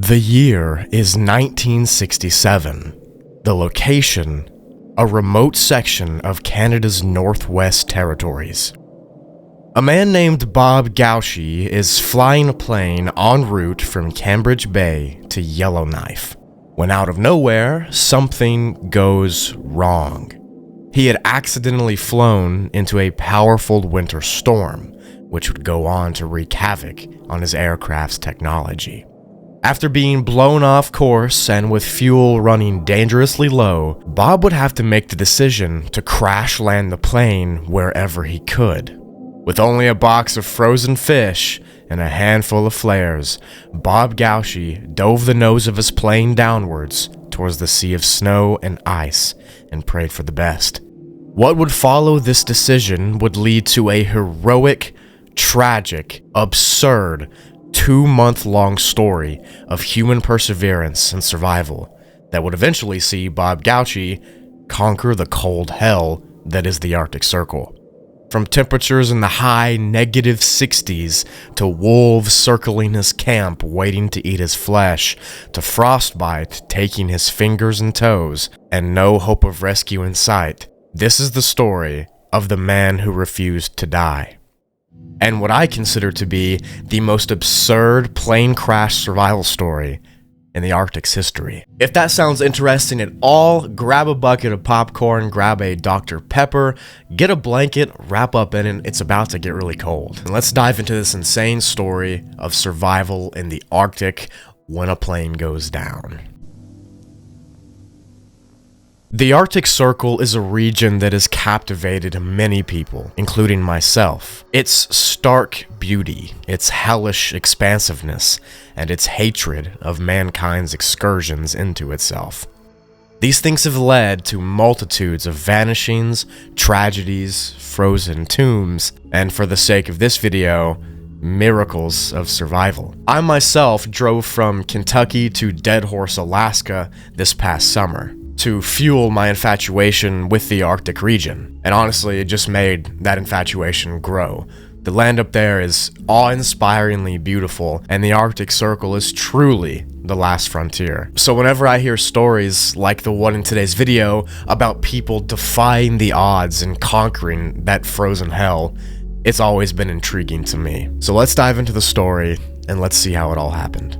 The year is 1967. The location, a remote section of Canada's Northwest Territories. A man named Bob Gauchi is flying a plane en route from Cambridge Bay to Yellowknife, when out of nowhere, something goes wrong. He had accidentally flown into a powerful winter storm, which would go on to wreak havoc on his aircraft's technology. After being blown off course and with fuel running dangerously low, Bob would have to make the decision to crash land the plane wherever he could. With only a box of frozen fish and a handful of flares, Bob Gauchi dove the nose of his plane downwards towards the sea of snow and ice and prayed for the best. What would follow this decision would lead to a heroic, tragic, absurd, 2-month-long story of human perseverance and survival that would eventually see Bob Gauchi conquer the cold hell that is the Arctic Circle. From temperatures in the high -60s to wolves circling his camp waiting to eat his flesh, to frostbite taking his fingers and toes, and no hope of rescue in sight, this is the story of the man who refused to die. And what I consider to be the most absurd plane crash survival story in the Arctic's history. If that sounds interesting at all, grab a bucket of popcorn, grab a Dr. Pepper, get a blanket, wrap up in it. It's about to get really cold. And let's dive into this insane story of survival in the Arctic when a plane goes down. The Arctic Circle is a region that has captivated many people, including myself. Its stark beauty, its hellish expansiveness, and its hatred of mankind's excursions into itself. These things have led to multitudes of vanishings, tragedies, frozen tombs, and for the sake of this video, miracles of survival. I myself drove from Kentucky to Deadhorse, Alaska this past summer to fuel my infatuation with the Arctic region. And honestly, it just made that infatuation grow. The land up there is awe-inspiringly beautiful, and the Arctic Circle is truly the last frontier. So whenever I hear stories like the one in today's video about people defying the odds and conquering that frozen hell, it's always been intriguing to me. So let's dive into the story and let's see how it all happened.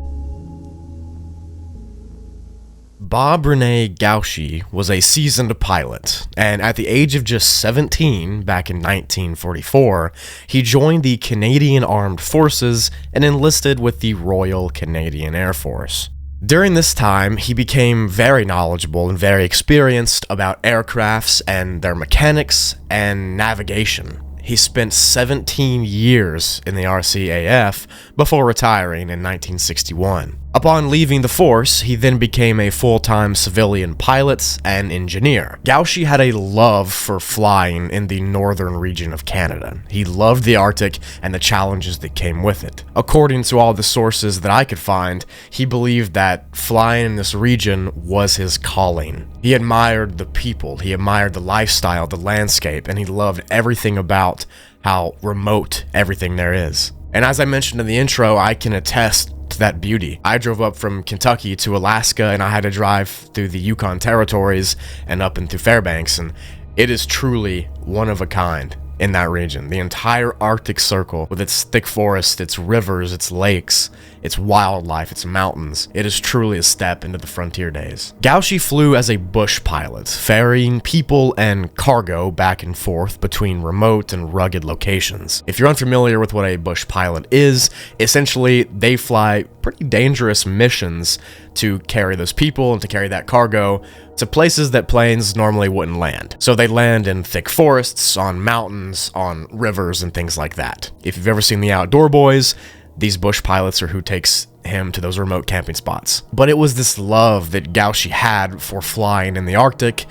Bob Rene Gauchi was a seasoned pilot, and at the age of just 17, back in 1944, he joined the Canadian Armed Forces and enlisted with the Royal Canadian Air Force. During this time, he became very knowledgeable and very experienced about aircrafts and their mechanics and navigation. He spent 17 years in the RCAF before retiring in 1961. Upon leaving the force, he then became a full-time civilian pilot and engineer. Gauchi had a love for flying in the northern region of Canada. He loved the Arctic and the challenges that came with it. According to all the sources that I could find, he believed that flying in this region was his calling. He admired the people, he admired the lifestyle, the landscape, and he loved everything about how remote everything there is. And as I mentioned in the intro, I can attest to that beauty. I drove up from Kentucky to Alaska, and I had to drive through the Yukon territories and up into Fairbanks, and it is truly one of a kind in that region. The entire Arctic Circle, with its thick forests, its rivers, its lakes, its wildlife, its mountains, it is truly a step into the frontier days. Gauchi flew as a bush pilot, ferrying people and cargo back and forth between remote and rugged locations. If you're unfamiliar with what a bush pilot is, essentially they fly pretty dangerous missions to carry those people and to carry that cargo to places that planes normally wouldn't land. So they land in thick forests, on mountains, on rivers, and things like that. If you've ever seen The Outdoor Boys, these bush pilots are who takes him to those remote camping spots. But it was this love that Gauchi had for flying in the Arctic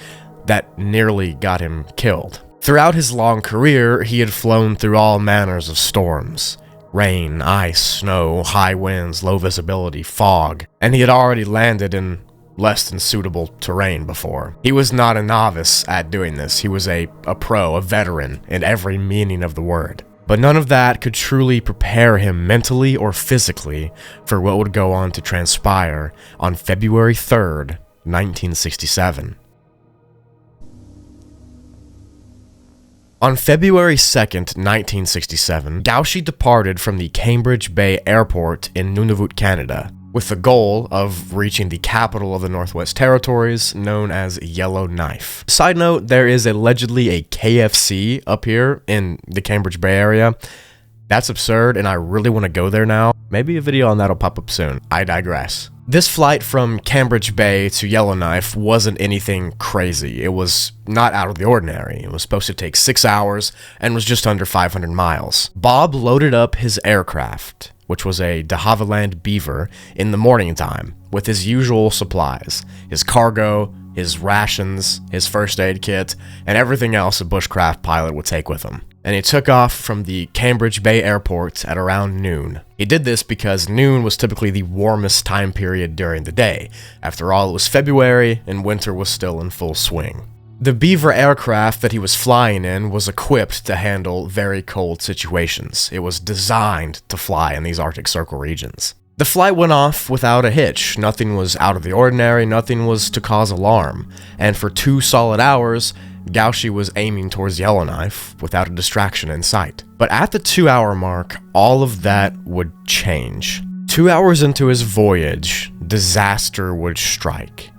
that nearly got him killed. Throughout his long career, he had flown through all manners of storms. Rain, ice, snow, high winds, low visibility, fog, and he had already landed in less than suitable terrain before. He was not a novice at doing this. He was a pro, a veteran in every meaning of the word. But none of that could truly prepare him mentally or physically for what would go on to transpire on February 3rd, 1967. On February 2nd, 1967, Gaucher departed from the Cambridge Bay Airport in Nunavut, Canada, with the goal of reaching the capital of the Northwest Territories, known as Yellowknife. Side note, there is allegedly a KFC up here in the Cambridge Bay area. That's absurd, and I really want to go there now. Maybe a video on that will pop up soon. I digress. This flight from Cambridge Bay to Yellowknife wasn't anything crazy. It was not out of the ordinary. It was supposed to take 6 hours and was just under 500 miles. Bob loaded up his aircraft, which was a de Havilland Beaver, in the morning time with his usual supplies, his cargo, his rations, his first aid kit, and everything else a bushcraft pilot would take with him. And he took off from the Cambridge Bay Airport at around noon. He did this because noon was typically the warmest time period during the day. After all, it was February and winter was still in full swing. The Beaver aircraft that he was flying in was equipped to handle very cold situations. It was designed to fly in these Arctic Circle regions. The flight went off without a hitch. Nothing was out of the ordinary, nothing was to cause alarm. And for 2 solid hours, Gaucher was aiming towards Yellowknife without a distraction in sight. But at the 2-hour mark, all of that would change. 2 hours into his voyage, disaster would strike.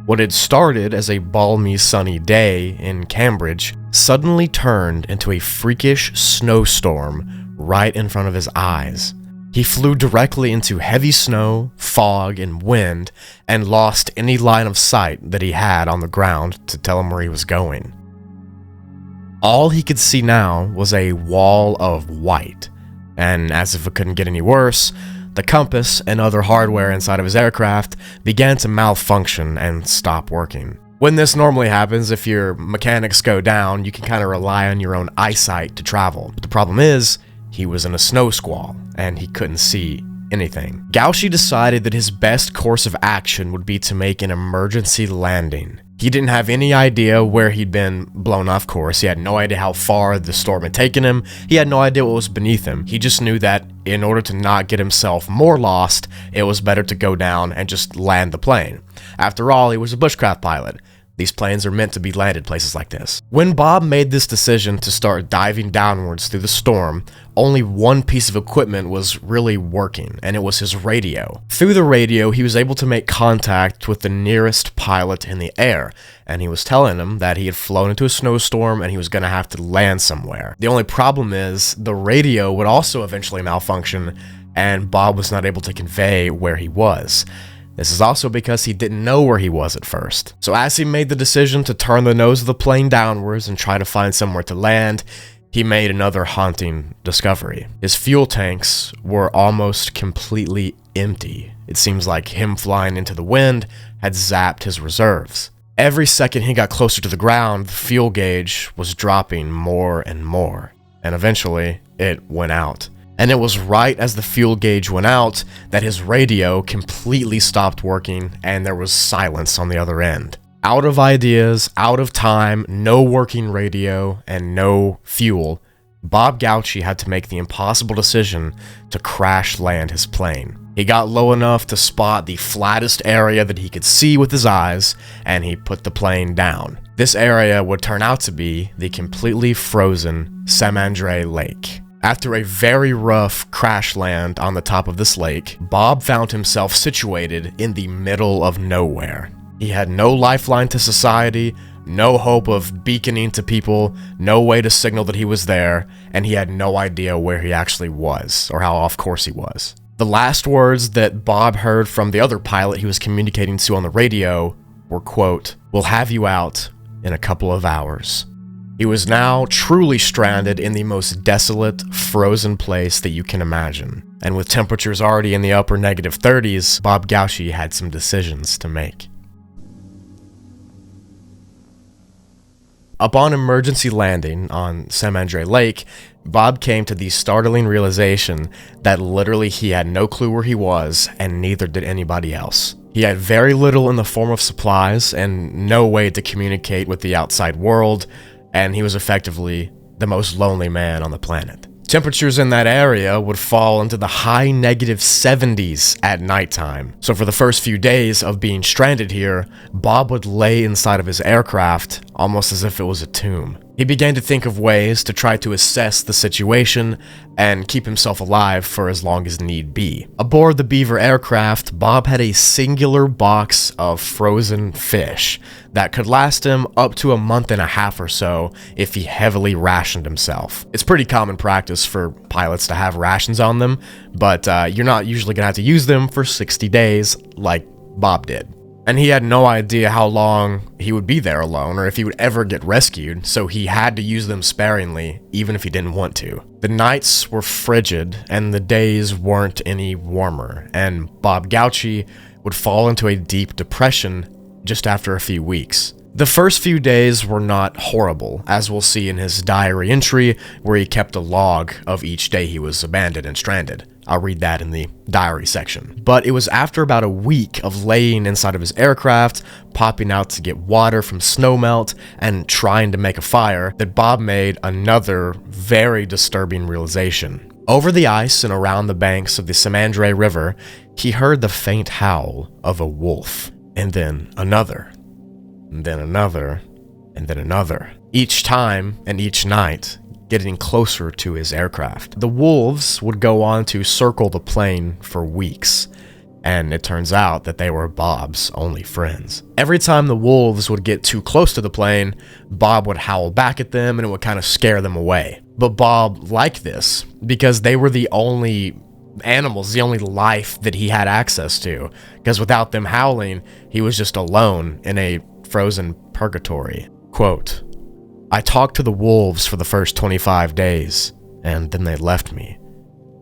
What had started as a balmy sunny day in Cambridge suddenly turned into a freakish snowstorm right in front of his eyes. He flew directly into heavy snow, fog, and wind, and lost any line of sight that he had on the ground to tell him where he was going. All he could see now was a wall of white, and as if it couldn't get any worse, the compass and other hardware inside of his aircraft began to malfunction and stop working. When this normally happens, if your mechanics go down, you can kind of rely on your own eyesight to travel. But the problem is, he was in a snow squall, and he couldn't see anything. Gaucher decided that his best course of action would be to make an emergency landing. He didn't have any idea where he'd been blown off course. He had no idea how far the storm had taken him. He had no idea what was beneath him. He just knew that in order to not get himself more lost, it was better to go down and just land the plane. After all, he was a bushcraft pilot. These planes are meant to be landed places like this. When Bob made this decision to start diving downwards through the storm, only one piece of equipment was really working, and it was his radio. Through the radio, he was able to make contact with the nearest pilot in the air, and he was telling him that he had flown into a snowstorm and he was going to have to land somewhere. The only problem is, the radio would also eventually malfunction, and Bob was not able to convey where he was. This is also because he didn't know where he was at first. So as he made the decision to turn the nose of the plane downwards and try to find somewhere to land, he made another haunting discovery. His fuel tanks were almost completely empty. It seems like him flying into the wind had zapped his reserves. Every second he got closer to the ground, the fuel gauge was dropping more and more, and eventually it went out. And it was right as the fuel gauge went out that his radio completely stopped working and there was silence on the other end. Out of ideas, out of time, no working radio, and no fuel, Bob Gaucher had to make the impossible decision to crash land his plane. He got low enough to spot the flattest area that he could see with his eyes, and he put the plane down. This area would turn out to be the completely frozen Saint-Mandré Lake. After a very rough crash land on the top of this lake, Bob found himself situated in the middle of nowhere. He had no lifeline to society, no hope of beaconing to people, no way to signal that he was there, and he had no idea where he actually was, or how off course he was. The last words that Bob heard from the other pilot he was communicating to on the radio were, quote, "We'll have you out in a couple of hours." He was now truly stranded in the most desolate, frozen place that you can imagine. And with temperatures already in the upper -30s, Bob Gaucher had some decisions to make. Upon emergency landing on Saint-Mandré Lake, Bob came to the startling realization that literally he had no clue where he was, and neither did anybody else. He had very little in the form of supplies, and no way to communicate with the outside world, and he was effectively the most lonely man on the planet. Temperatures in that area would fall into the high -70s at nighttime. So for the first few days of being stranded here, Bob would lay inside of his aircraft almost as if it was a tomb. He began to think of ways to try to assess the situation and keep himself alive for as long as need be. Aboard the Beaver aircraft, Bob had a singular box of frozen fish that could last him up to a month and a half or so if he heavily rationed himself. It's pretty common practice for pilots to have rations on them, but you're not usually gonna have to use them for 60 days like Bob did. And he had no idea how long he would be there alone or if he would ever get rescued, so he had to use them sparingly, even if he didn't want to. The nights were frigid and the days weren't any warmer, and Bob Gauchi would fall into a deep depression just after a few weeks. The first few days were not horrible, as we'll see in his diary entry where he kept a log of each day he was abandoned and stranded. I'll read that in the diary section. But it was after about a week of laying inside of his aircraft, popping out to get water from snowmelt, and trying to make a fire, that Bob made another very disturbing realization. Over the ice and around the banks of the Samandre River, he heard the faint howl of a wolf, and then another, and then another, and then another. Each time and each night, getting closer to his aircraft. The wolves would go on to circle the plane for weeks, and it turns out that they were Bob's only friends. Every time the wolves would get too close to the plane, Bob would howl back at them and it would kind of scare them away. But Bob liked this because they were the only animals, the only life that he had access to, because without them howling, he was just alone in a frozen purgatory. Quote, "I talked to the wolves for the first 25 days, and then they left me.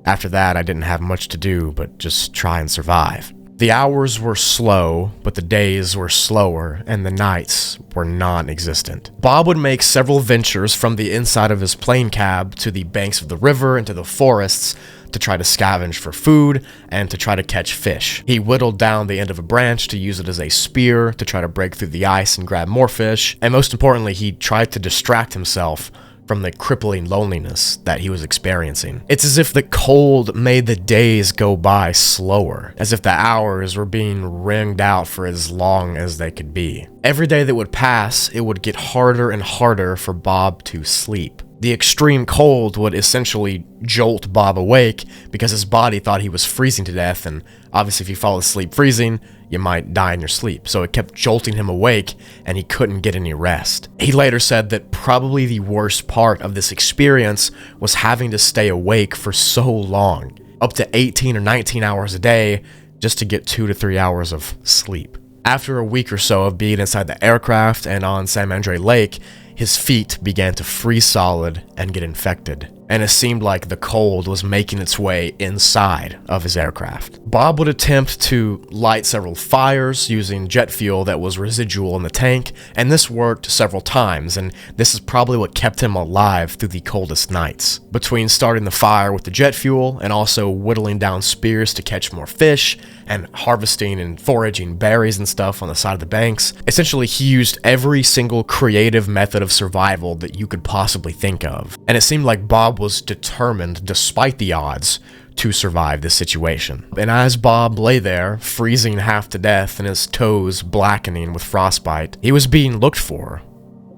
After that, I didn't have much to do but just try and survive. The hours were slow, but the days were slower, and the nights were non-existent." Bob would make several ventures from the inside of his plane cab to the banks of the river and to the forests to try to scavenge for food and to try to catch fish. He whittled down the end of a branch to use it as a spear to try to break through the ice and grab more fish, and most importantly, he tried to distract himself from the crippling loneliness that he was experiencing. It's as if the cold made the days go by slower, as if the hours were being wringed out for as long as they could be. Every day that would pass, it would get harder and harder for Bob to sleep. The extreme cold would essentially jolt Bob awake because his body thought he was freezing to death, and obviously if you fall asleep freezing, you might die in your sleep. So it kept jolting him awake and he couldn't get any rest. He later said that probably the worst part of this experience was having to stay awake for so long, up to 18 or 19 hours a day, just to get 2 to 3 hours of sleep. After a week or so of being inside the aircraft and on Samandre Lake, his feet began to freeze solid and get infected, and it seemed like the cold was making its way inside of his aircraft. Bob would attempt to light several fires using jet fuel that was residual in the tank, and this worked several times, and this is probably what kept him alive through the coldest nights. Between starting the fire with the jet fuel and also whittling down spears to catch more fish, and harvesting and foraging berries and stuff on the side of the banks, essentially he used every single creative method of survival that you could possibly think of. And it seemed like Bob was determined, despite the odds, to survive this situation. And as Bob lay there, freezing half to death and his toes blackening with frostbite, he was being looked for,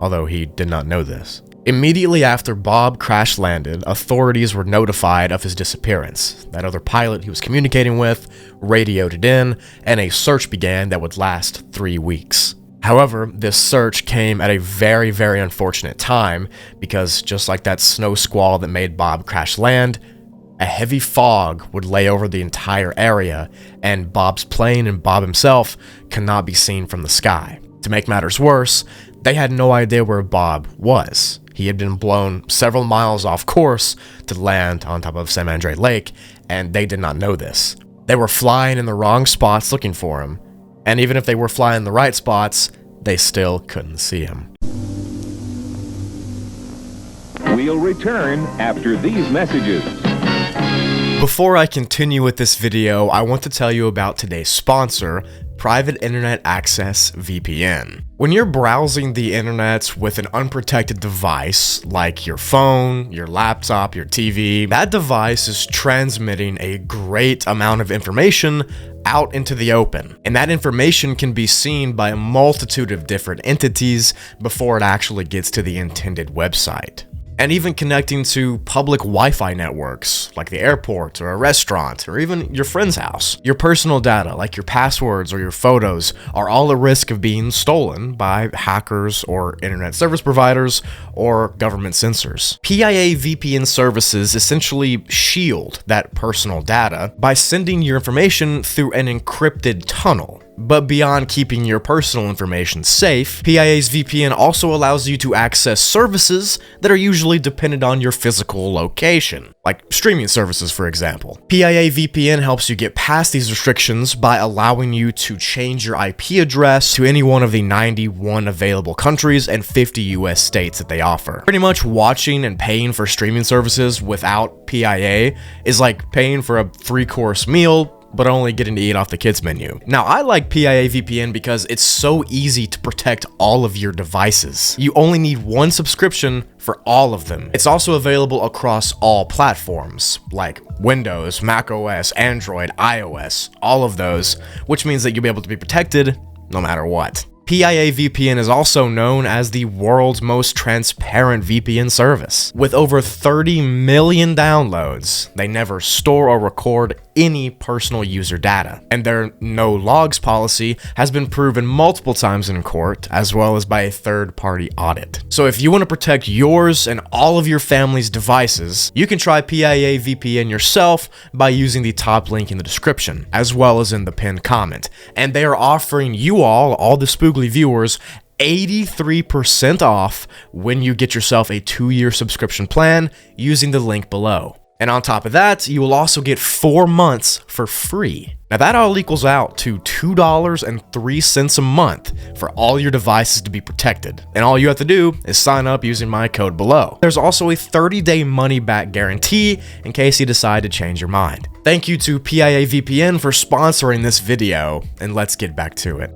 although he did not know this. Immediately after Bob crash landed, authorities were notified of his disappearance. That other pilot he was communicating with radioed it in, and a search began that would last 3 weeks. However, this search came at a very, very unfortunate time because just like that snow squall that made Bob crash land, a heavy fog would lay over the entire area, and Bob's plane and Bob himself cannot be seen from the sky. To make matters worse, they had no idea where Bob was. He had been blown several miles off course to land on top of Samandre Lake, and they did not know this. They were flying in the wrong spots looking for him, and even if they were flying in the right spots, they still couldn't see him. We'll return after these messages. Before I continue with this video, I want to tell you about today's sponsor, Private Internet Access VPN. When you're browsing the internet with an unprotected device, like your phone, your laptop, your TV, that device is transmitting a great amount of information out into the open. And that information can be seen by a multitude of different entities before it actually gets to the intended website. And even connecting to public Wi-Fi networks, like the airport or a restaurant or even your friend's house. Your personal data, like your passwords or your photos, are all at risk of being stolen by hackers or internet service providers or government censors. PIA VPN services essentially shield that personal data by sending your information through an encrypted tunnel. But beyond keeping your personal information safe, PIA's VPN also allows you to access services that are usually dependent on your physical location, like streaming services, for example. PIA VPN helps you get past these restrictions by allowing you to change your IP address to any one of the 91 available countries and 50 US states that they offer. Pretty much watching and paying for streaming services without PIA is like paying for a 3-course meal but only getting to eat off the kids menu. Now, I like PIA VPN because it's so easy to protect all of your devices. You only need one subscription for all of them. It's also available across all platforms, like Windows, Mac OS, Android, iOS, all of those, which means that you'll be able to be protected no matter what. PIA VPN is also known as the world's most transparent VPN service. With over 30 million downloads, they never store or record any personal user data. And their no logs policy has been proven multiple times in court, as well as by a third-party audit. So if you want to protect yours and all of your family's devices, you can try PIA VPN yourself by using the top link in the description, as well as in the pinned comment. And they are offering you all the Spoogly viewers, 83% off when you get yourself a 2-year subscription plan using the link below. And on top of that, you will also get 4 months for free. Now that all equals out to $2.03 a month for all your devices to be protected. And all you have to do is sign up using my code below. There's also a 30-day money-back guarantee in case you decide to change your mind. Thank you to PIA VPN for sponsoring this video, and let's get back to it.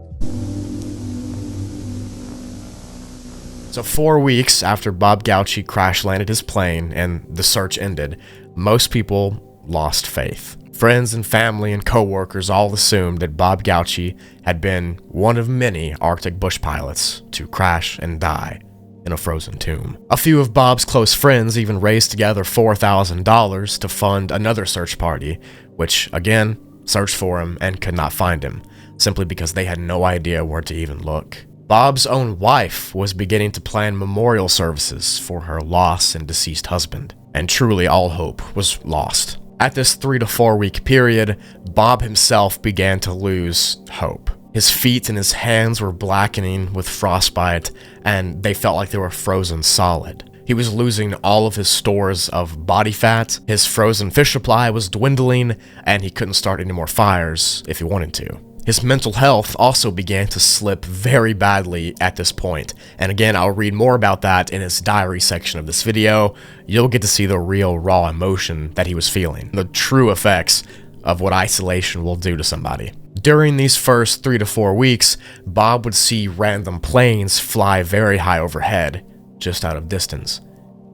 So 4 weeks after Bob Gauci crash landed his plane and the search ended, most people lost faith. Friends and family and co-workers all assumed that Bob Gauci had been one of many Arctic bush pilots to crash and die in a frozen tomb. A few of Bob's close friends even raised together $4,000 to fund another search party, which again searched for him and could not find him, simply because they had no idea where to even look. Bob's own wife was beginning to plan memorial services for her lost and deceased husband, and truly all hope was lost. At this 3 to 4 week period, Bob himself began to lose hope. His feet and his hands were blackening with frostbite, and they felt like they were frozen solid. He was losing all of his stores of body fat, his frozen fish supply was dwindling, and he couldn't start any more fires if he wanted to. His mental health also began to slip very badly at this point, and again, I'll read more about that in his diary section of this video. You'll get to see the real raw emotion that he was feeling, the true effects of what isolation will do to somebody. During these first 3 to 4 weeks, Bob would see random planes fly very high overhead, just out of distance.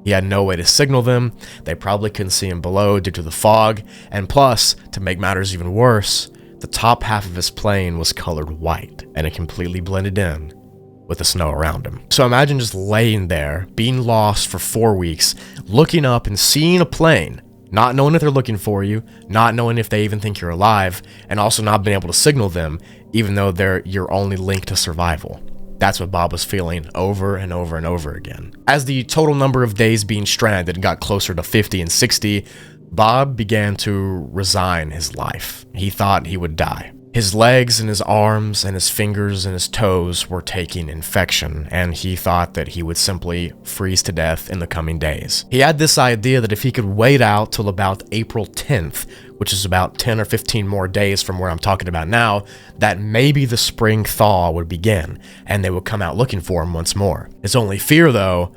He had no way to signal them, they probably couldn't see him below due to the fog, and plus, to make matters even worse, the top half of his plane was colored white, and it completely blended in with the snow around him. So imagine just laying there, being lost for 4 weeks, looking up and seeing a plane, not knowing if they're looking for you, not knowing if they even think you're alive, and also not being able to signal them, even though they're your only link to survival. That's what Bob was feeling over and over and over again. As the total number of days being stranded got closer to 50 and 60, Bob began to resign his life. He thought he would die. His legs and his arms and his fingers and his toes were taking infection, and he thought that he would simply freeze to death in the coming days. He had this idea that if he could wait out till about April 10th, which is about 10 or 15 more days from where I'm talking about now, that maybe the spring thaw would begin, and they would come out looking for him once more. His only fear, though,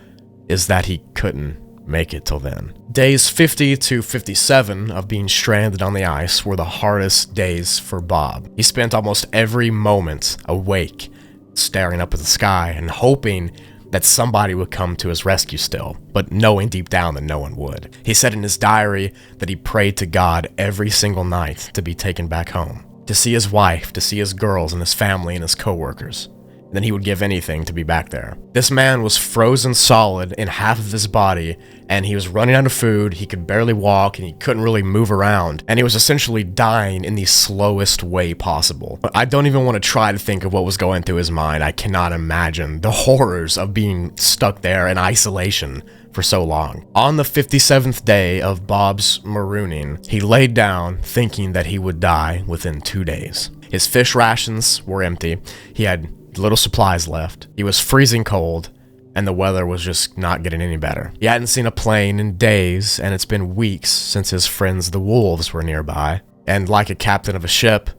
is that he couldn't make it till then. Days 50 to 57 of being stranded on the ice were the hardest days for Bob. He spent almost every moment awake, staring up at the sky and hoping that somebody would come to his rescue still, but knowing deep down that no one would. He said in his diary that he prayed to God every single night to be taken back home, to see his wife, to see his girls and his family and his coworkers. Then he would give anything to be back there. This man was frozen solid in half of his body, and he was running out of food, he could barely walk, and he couldn't really move around, and he was essentially dying in the slowest way possible. I don't even want to try to think of what was going through his mind. I cannot imagine the horrors of being stuck there in isolation for so long. On the 57th day of Bob's marooning, he laid down thinking that he would die within 2 days. His fish rations were empty, he had little supplies left, he was freezing cold, and the weather was just not getting any better. He hadn't seen a plane in days, and it's been weeks since his friends the wolves were nearby, and like a captain of a ship,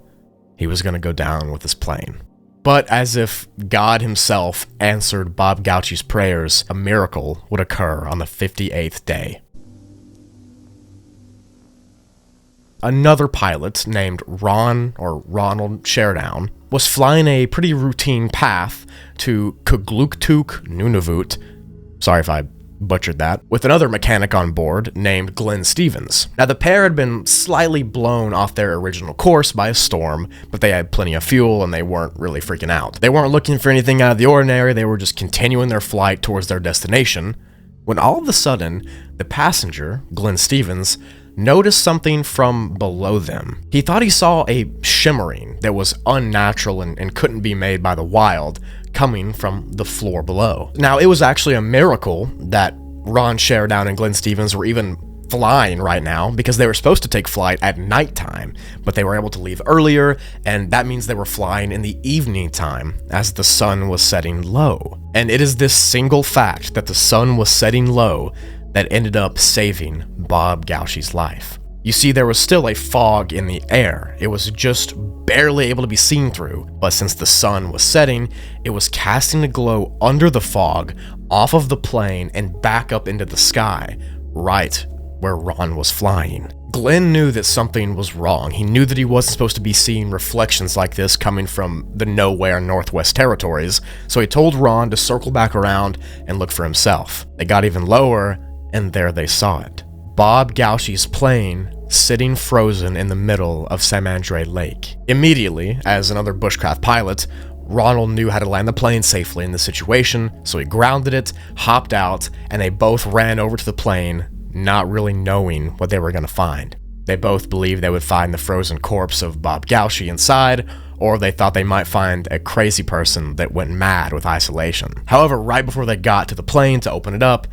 he was going to go down with his plane. But as if God himself answered Bob Gauchi's prayers, a miracle would occur on the 58th day. Another pilot named Ronald Sharedown was flying a pretty routine path to Kugluktuk, Nunavut, sorry if I butchered that, with another mechanic on board named Glenn Stevens. Now the pair had been slightly blown off their original course by a storm, but they had plenty of fuel and they weren't really freaking out. They weren't looking for anything out of the ordinary, they were just continuing their flight towards their destination, when all of a sudden, the passenger, Glenn Stevens, noticed something from below them. He thought he saw a shimmering that was unnatural and couldn't be made by the wild coming from the floor below. Now, it was actually a miracle that Ron Sharedown and Glenn Stevens were even flying right now, because they were supposed to take flight at nighttime, but they were able to leave earlier, and that means they were flying in the evening time as the sun was setting low. And it is this single fact that the sun was setting low that ended up saving Bob Gauchi's life. You see, there was still a fog in the air. It was just barely able to be seen through, but since the sun was setting, it was casting a glow under the fog, off of the plane, and back up into the sky, right where Ron was flying. Glenn knew that something was wrong. He knew that he wasn't supposed to be seeing reflections like this coming from the nowhere Northwest Territories, so he told Ron to circle back around and look for himself. They got even lower, and there they saw it. Bob Gauchi's plane sitting frozen in the middle of Samandre Lake. Immediately, as another bushcraft pilot, Ronald knew how to land the plane safely in the situation, so he grounded it, hopped out, and they both ran over to the plane, not really knowing what they were going to find. They both believed they would find the frozen corpse of Bob Gauchi inside, or they thought they might find a crazy person that went mad with isolation. However, right before they got to the plane to open it up,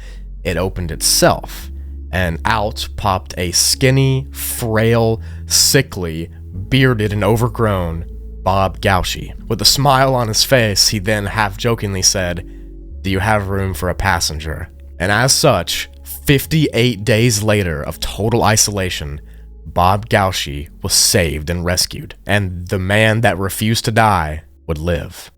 it opened itself, and out popped a skinny, frail, sickly, bearded, and overgrown Bob Gauchi. With a smile on his face, he then half-jokingly said, "Do you have room for a passenger?" And as such, 58 days later of total isolation, Bob Gauchi was saved and rescued, and the man that refused to die would live.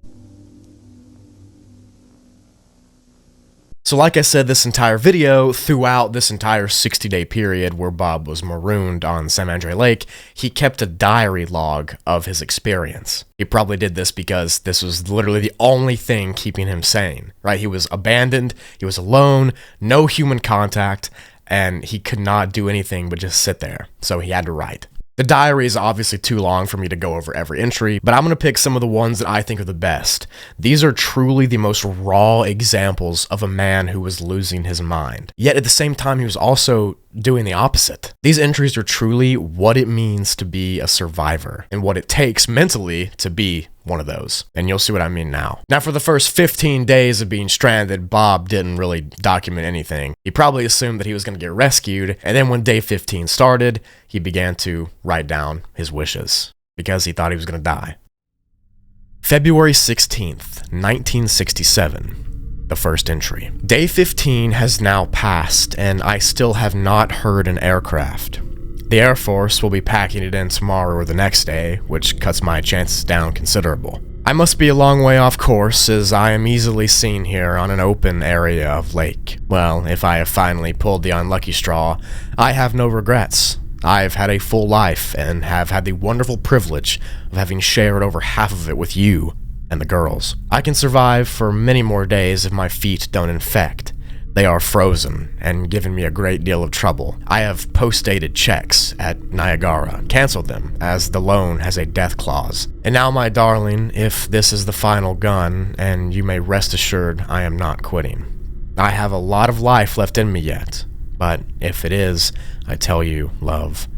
So like I said, this entire video, throughout this entire 60-day period where Bob was marooned on Samandre Lake, he kept a diary log of his experience. He probably did this because this was literally the only thing keeping him sane, right? He was abandoned, he was alone, no human contact, and he could not do anything but just sit there, so he had to write. The diary is obviously too long for me to go over every entry, but I'm going to pick some of the ones that I think are the best. These are truly the most raw examples of a man who was losing his mind. Yet at the same time, he was also doing the opposite. These entries are truly what it means to be a survivor and what it takes mentally to be one of those. And you'll see what I mean now. Now, for the first 15 days of being stranded, Bob didn't really document anything. He probably assumed that he was going to get rescued, and then when day 15 started, he began to write down his wishes because he thought he was going to die. February 16th, 1967. The first entry. Day 15 has now passed, and I still have not heard an aircraft. The Air Force will be packing it in tomorrow or the next day, which cuts my chances down considerable. I must be a long way off course, as I am easily seen here on an open area of lake. Well, if I have finally pulled the unlucky straw, I have no regrets. I've had a full life, and have had the wonderful privilege of having shared over half of it with you and the girls. I can survive for many more days if my feet don't infect. They are frozen, and given me a great deal of trouble. I have post-dated checks at Niagara, canceled them, as the loan has a death clause. And now, my darling, if this is the final gun, and you may rest assured I am not quitting. I have a lot of life left in me yet, but if it is, I tell you, love,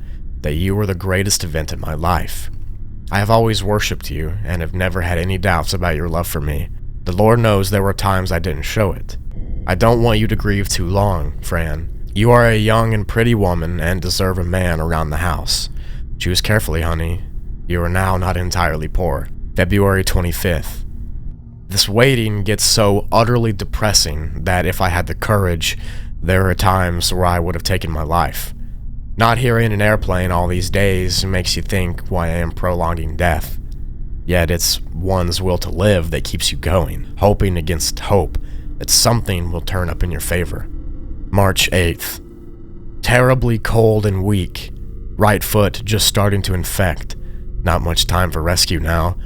that you were the greatest event in my life. I have always worshipped you, and have never had any doubts about your love for me. The Lord knows there were times I didn't show it. I don't want you to grieve too long, Fran. You are a young and pretty woman and deserve a man around the house. Choose carefully, honey. You are now not entirely poor. February 25th. This waiting gets so utterly depressing that if I had the courage, there are times where I would have taken my life. Not here in an airplane all these days makes you think why I am prolonging death. Yet it's one's will to live that keeps you going, hoping against hope that something will turn up in your favor. March 8th. Terribly cold and weak. Right foot just starting to infect. Not much time for rescue now.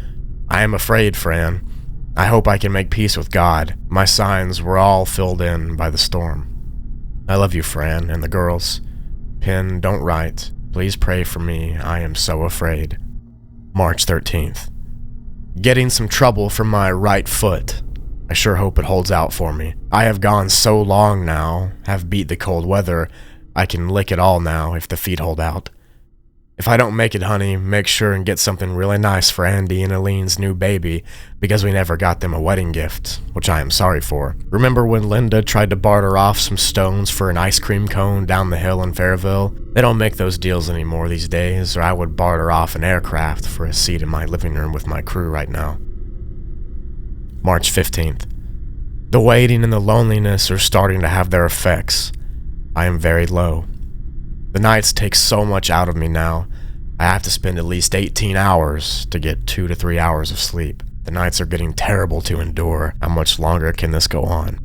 I am afraid, Fran. I hope I can make peace with God. My signs were all filled in by the storm. I love you, Fran, and the girls. Pin, don't write. Please pray for me. I am so afraid. March 13th. Getting some trouble from my right foot. I sure hope it holds out for me. I have gone so long now, have beat the cold weather, I can lick it all now if the feet hold out. If I don't make it, honey, make sure and get something really nice for Andy and Aline's new baby, because we never got them a wedding gift, which I am sorry for. Remember when Linda tried to barter off some stones for an ice cream cone down the hill in Fairville? They don't make those deals anymore these days, or I would barter off an aircraft for a seat in my living room with my crew right now. March 15th. The waiting and the loneliness are starting to have their effects. I am very low. The nights take so much out of me now. I have to spend at least 18 hours to get 2 to 3 hours of sleep. The nights are getting terrible to endure. How much longer can this go on?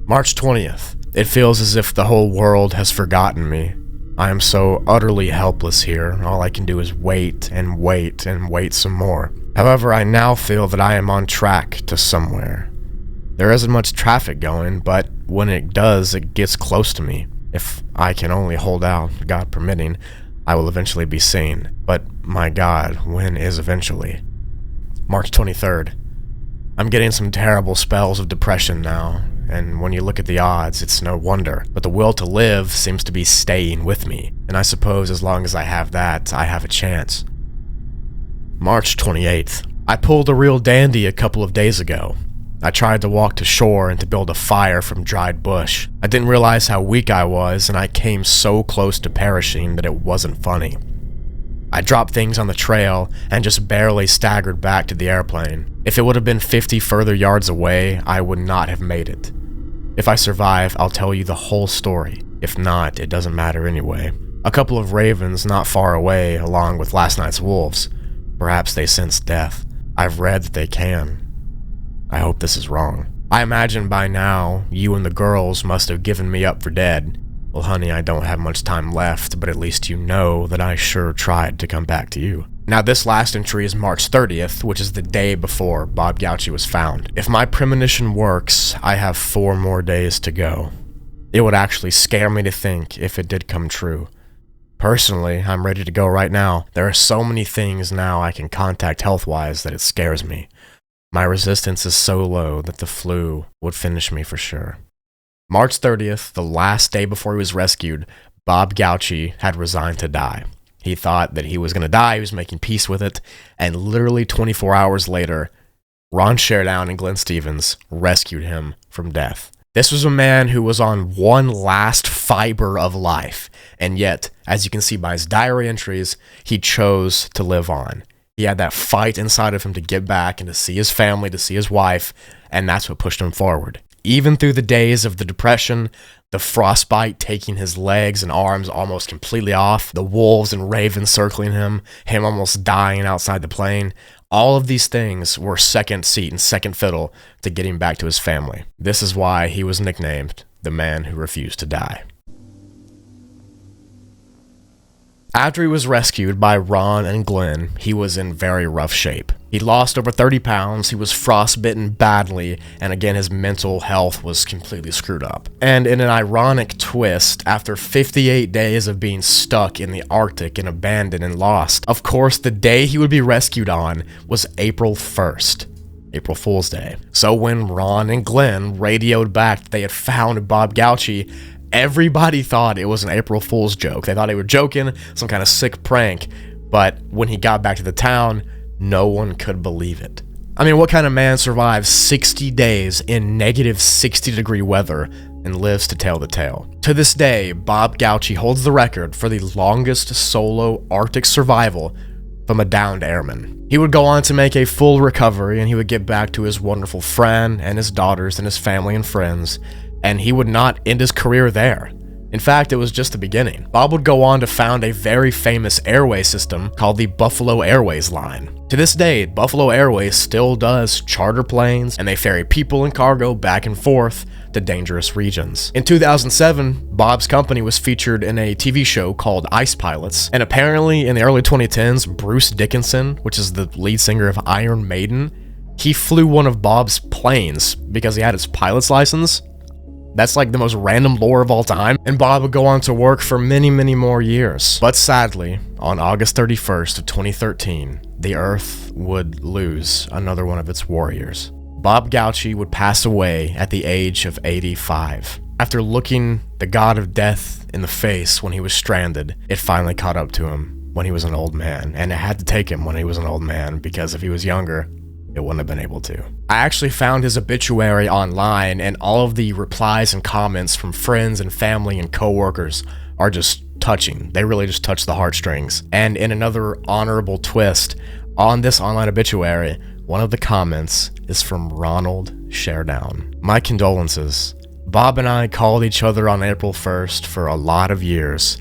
March 20th. It feels as if the whole world has forgotten me. I am so utterly helpless here. All I can do is wait and wait and wait some more. However, I now feel that I am on track to somewhere. There isn't much traffic going, but when it does, it gets close to me. If I can only hold out, God permitting, I will eventually be seen. But my God, when is eventually? March 23rd. I'm getting some terrible spells of depression now, and when you look at the odds, it's no wonder. But the will to live seems to be staying with me, and I suppose as long as I have that, I have a chance. March 28th. I pulled a real dandy a couple of days ago. I tried to walk to shore and to build a fire from dried bush. I didn't realize how weak I was, and I came so close to perishing that it wasn't funny. I dropped things on the trail and just barely staggered back to the airplane. If it would have been 50 further yards away, I would not have made it. If I survive, I'll tell you the whole story. If not, it doesn't matter anyway. A couple of ravens not far away, along with last night's wolves. Perhaps they sense death. I've read that they can. I hope this is wrong. I imagine by now, you and the girls must have given me up for dead. Well, honey, I don't have much time left, but at least you know that I sure tried to come back to you. Now, this last entry is March 30th, which is the day before Bob Gauchi was found. If my premonition works, I have 4 more days to go. It would actually scare me to think if it did come true. Personally, I'm ready to go right now. There are so many things now I can contact health-wise that it scares me. My resistance is so low that the flu would finish me for sure. March 30th, the last day before he was rescued, Bob Gauchi had resigned to die. He thought that he was going to die, he was making peace with it, and literally 24 hours later, Ron Sherdown and Glenn Stevens rescued him from death. This was a man who was on one last fiber of life, and yet, as you can see by his diary entries, he chose to live on. He had that fight inside of him to get back and to see his family, to see his wife, and that's what pushed him forward. Even through the days of the depression, the frostbite taking his legs and arms almost completely off, the wolves and ravens circling him, him almost dying outside the plane, All of these things were second seat and second fiddle to getting back to his family. This is why he was nicknamed the man who refused to die. After he was rescued by Ron and Glenn, he was in very rough shape. He lost over 30 pounds, he was frostbitten badly, and again his mental health was completely screwed up. And in an ironic twist, after 58 days of being stuck in the Arctic and abandoned and lost, of course the day he would be rescued on was April 1st. April Fool's Day. So when Ron and Glenn radioed back that they had found Bob Gauchi, everybody thought it was an April Fool's joke. They thought they were joking, some kind of sick prank, but when he got back to the town, no one could believe it. I mean, what kind of man survives 60 days in negative 60-degree weather and lives to tell the tale? To this day, Bob Gauchi holds the record for the longest solo Arctic survival from a downed airman. He would go on to make a full recovery, and he would get back to his wonderful friend and his daughters and his family and friends, and he would not end his career there. In fact, it was just the beginning. Bob would go on to found a very famous airway system called the Buffalo Airways Line. To this day, Buffalo Airways still does charter planes, and they ferry people and cargo back and forth to dangerous regions. In 2007, Bob's company was featured in a TV show called Ice Pilots, and apparently in the early 2010s, Bruce Dickinson, which is the lead singer of Iron Maiden, he flew one of Bob's planes because he had his pilot's license. That's like the most random lore of all time, and Bob would go on to work for many, many more years. But sadly, on August 31st of 2013, the Earth would lose another one of its warriors. Bob Gauchi would pass away at the age of 85. After looking the god of death in the face when he was stranded, it finally caught up to him when he was an old man, and it had to take him when he was an old man, because if he was younger, it wouldn't have been able to. I actually found his obituary online, and all of the replies and comments from friends and family and coworkers are just touching. They really just touch the heartstrings. And in another honorable twist, on this online obituary, one of the comments is from Ronald Sharedown. My condolences. Bob and I called each other on April 1st for a lot of years.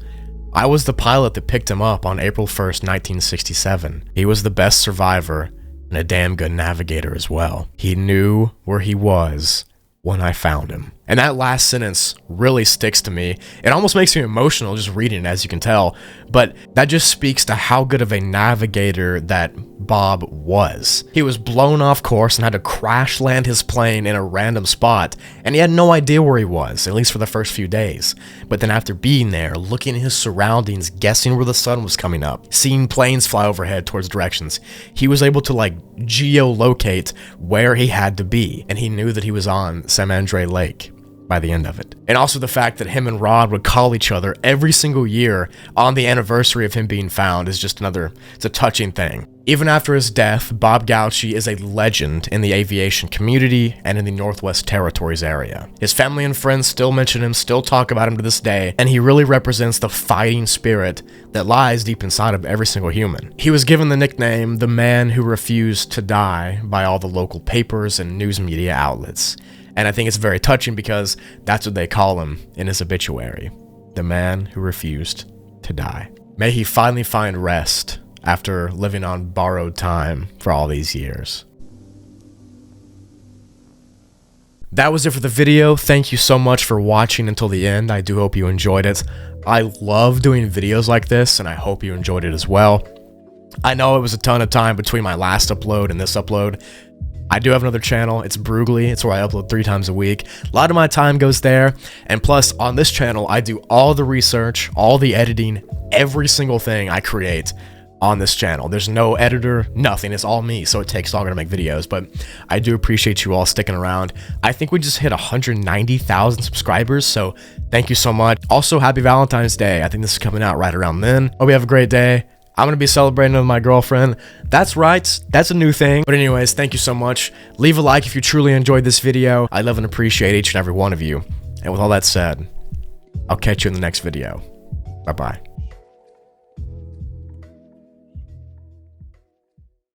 I was the pilot that picked him up on April 1st, 1967. He was the best survivor and a damn good navigator as well. He knew where he was when I found him. And that last sentence really sticks to me. It almost makes me emotional just reading it, as you can tell, but that just speaks to how good of a navigator that Bob was. He was blown off course and had to crash land his plane in a random spot, and he had no idea where he was, at least for the first few days. But then after being there, looking at his surroundings, guessing where the sun was coming up, seeing planes fly overhead towards directions, he was able to geolocate where he had to be, and he knew that he was on San Andre Lake by the end of it. And also the fact that him and Rod would call each other every single year on the anniversary of him being found is just it's a touching thing. Even after his death, Bob Gauchi is a legend in the aviation community and in the Northwest Territories area. His family and friends still mention him, still talk about him to this day, and he really represents the fighting spirit that lies deep inside of every single human. He was given the nickname the man who refused to die by all the local papers and news media outlets. And I think it's very touching because that's what they call him in his obituary. The man who refused to die. May he finally find rest after living on borrowed time for all these years. That was it for the video. Thank you so much for watching until the end. I do hope you enjoyed it. I love doing videos like this, and I hope you enjoyed it as well. I know it was a ton of time between my last upload and this upload. I do have another channel. It's Brugly. It's where I upload 3 times a week. A lot of my time goes there. And plus, on this channel, I do all the research, all the editing, every single thing I create on this channel. There's no editor, nothing. It's all me, so it takes longer to make videos. But I do appreciate you all sticking around. I think we just hit 190,000 subscribers, so thank you so much. Also, happy Valentine's Day. I think this is coming out right around then. Hope you have a great day. I'm going to be celebrating with my girlfriend. That's right. That's a new thing. But anyways, thank you so much. Leave a like if you truly enjoyed this video. I love and appreciate each and every one of you. And with all that said, I'll catch you in the next video. Bye-bye.